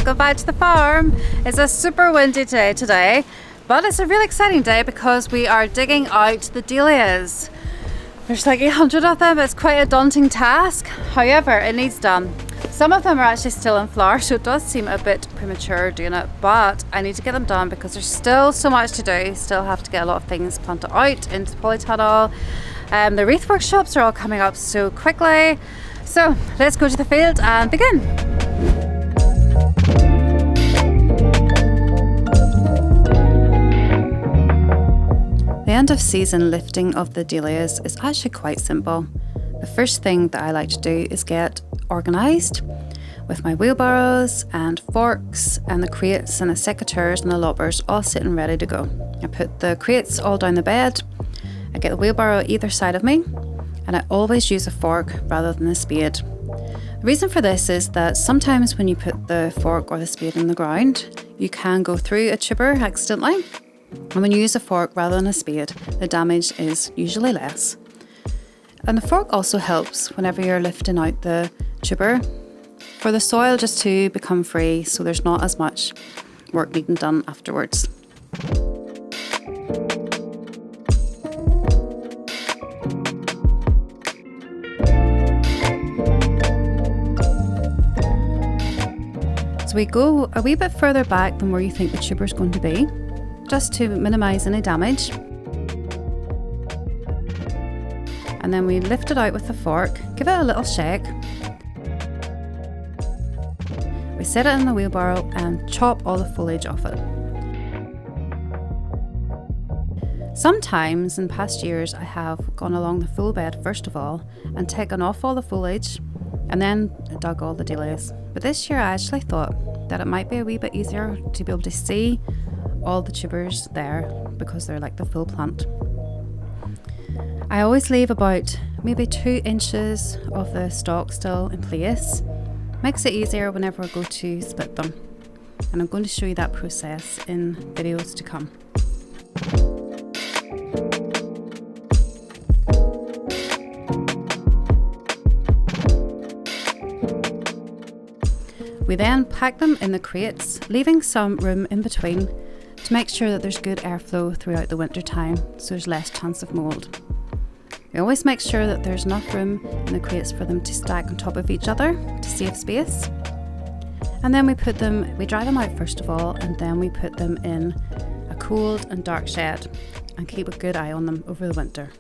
welcome back to the farm. It's a super windy day today, but it's a really exciting day because we are digging out the dahlias. There's like 800 of them. It's quite a daunting task. However, it needs done. Some of them are actually still in flower, so it does seem a bit premature doing it, but I need to get them done because there's still so much to do. Still have to get a lot of things planted out into the polytunnel. The wreath workshops are all coming up so quickly. So let's go to the field and begin. The end of season lifting of the dahlias is actually quite simple. The first thing that I like to do is get organised with my wheelbarrows and forks and the crates and the secateurs and the loppers all sitting ready to go. I put the crates all down the bed, I get the wheelbarrow either side of me, and I always use a fork rather than a spade. The reason for this is that sometimes when you put the fork or the spade in the ground, you can go through a tuber accidentally. And when you use a fork rather than a spade, the damage is usually less. And the fork also helps whenever you're lifting out the tuber for the soil just to become free, so there's not as much work needing done afterwards. So we go a wee bit further back than where you think the tuber is going to be, just to minimise any damage. And then we lift it out with the fork, give it a little shake. We set it in the wheelbarrow and chop all the foliage off it. Sometimes in past years I have gone along the full bed first of all and taken off all the foliage and then dug all the dahlias. But this year I actually thought that it might be a wee bit easier to be able to see all the tubers there because they're like the full plant. I always leave about maybe 2 inches of the stalk still in place. Makes it easier whenever I go to split them. And I'm going to show you that process in videos to come. We then pack them in the crates, leaving some room in between to make sure that there's good airflow throughout the winter time, so there's less chance of mould. We always make sure that there's enough room in the crates for them to stack on top of each other to save space. And then we dry them out first of all, and then we put them in a cold and dark shed and keep a good eye on them over the winter.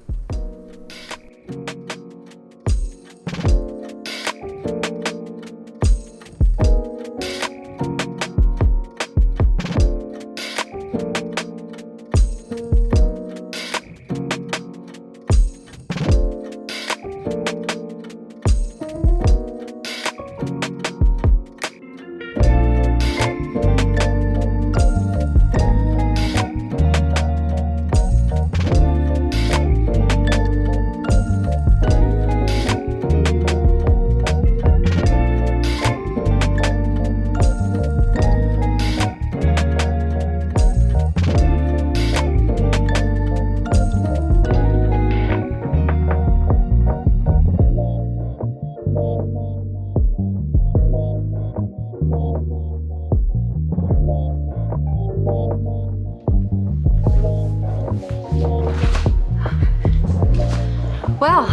Well,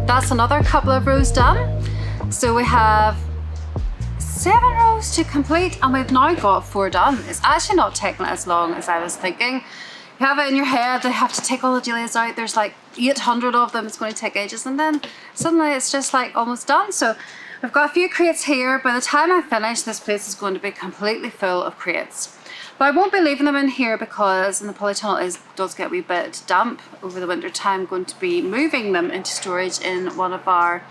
that's another couple of rows done. So we have 7 rows to complete and we've now got 4 done. It's actually not taking as long as I was thinking. You have it in your head, you have to take all the dahlias out. There's like 800 of them, it's going to take ages, and then suddenly it's just like almost done. So we've got a few crates here. By the time I finish, this place is going to be completely full of crates. But I won't be leaving them in here because the polytunnel does get a wee bit damp over the winter time. I'm going to be moving them into storage in one of our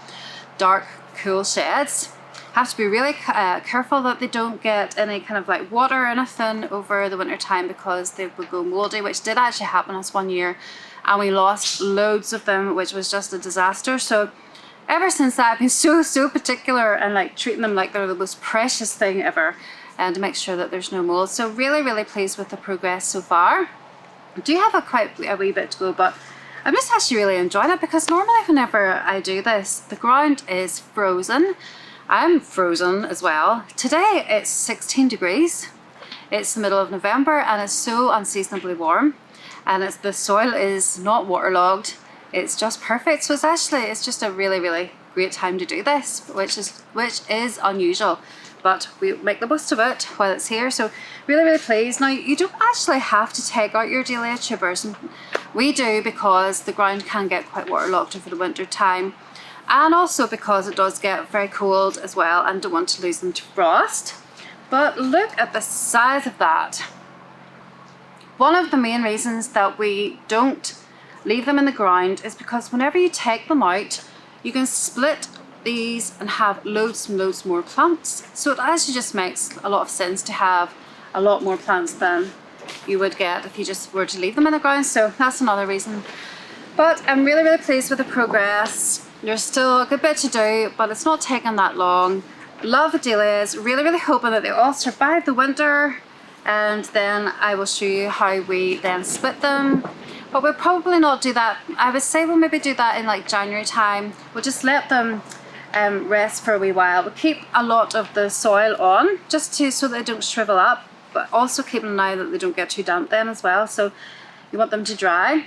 dark, cool sheds. Have to be really careful that they don't get any kind of like water or anything over the winter time because they would go mouldy, which did actually happen us one year, and we lost loads of them, which was just a disaster. So ever since that, I've been so particular and like treating them like they're the most precious thing ever, and to make sure that there's no mold. So really pleased with the progress so far. I do have quite a wee bit to go, but I'm just actually really enjoying it because normally whenever I do this, the ground is frozen I'm frozen as well. Today it's 16 degrees. It's the middle of November and it's so unseasonably warm, and the soil is not waterlogged. It's just perfect. So it's just a really, really great time to do this, which is unusual, but we make the most of it while it's here. So really, really pleased. Now, you don't actually have to take out your Dahlia tubers. We do because the ground can get quite waterlogged over the winter time, and also because it does get very cold as well and don't want to lose them to frost. But look at the size of that. One of the main reasons that we don't leave them in the ground is because whenever you take them out, you can split these and have loads and loads more plants. So it actually just makes a lot of sense to have a lot more plants than you would get if you just were to leave them in the ground. So that's another reason. But I'm really, really pleased with the progress. There's still a good bit to do, but it's not taking that long. Love the Dahlias. Really, really hoping that they all survive the winter, and then I will show you how we then split them. But we'll probably not do that. I would say we'll maybe do that in like January time. We'll just let them rest for a wee while. We'll keep a lot of the soil on just so they don't shrivel up, but also keeping an eye that they don't get too damp then as well. So you want them to dry.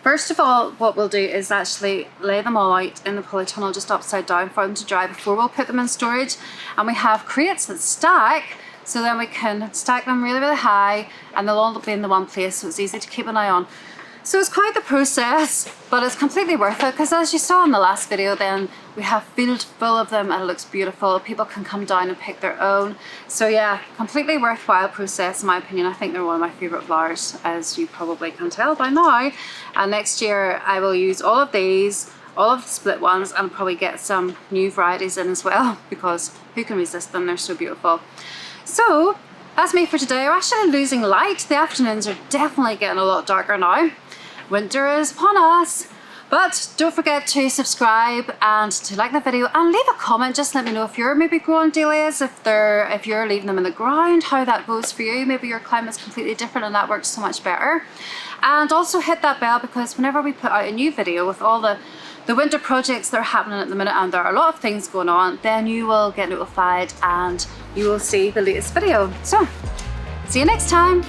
First of all, what we'll do is actually lay them all out in the polytunnel just upside down for them to dry before we'll put them in storage. And we have crates that stack, so then we can stack them really, really high, and they'll all be in the one place, so it's easy to keep an eye on. So it's quite the process, but it's completely worth it, because as you saw in the last video, then we have field full of them and it looks beautiful. People can come down and pick their own. So yeah, completely worthwhile process in my opinion. I think they're one of my favourite flowers, as you probably can tell by now. And next year I will use all of these, all of the split ones, and probably get some new varieties in as well, because who can resist them? They're so beautiful. So that's me for today. We're actually losing light. The afternoons are definitely getting a lot darker now. Winter is upon us. But don't forget to subscribe and to like the video and leave a comment. Just let me know if you're maybe growing Dahlias, if you're leaving them in the ground, how that goes for you. Maybe your climate's completely different and that works so much better. And also hit that bell, because whenever we put out a new video with all the winter projects that are happening at the minute, and there are a lot of things going on, then you will get notified and you will see the latest video. So see you next time.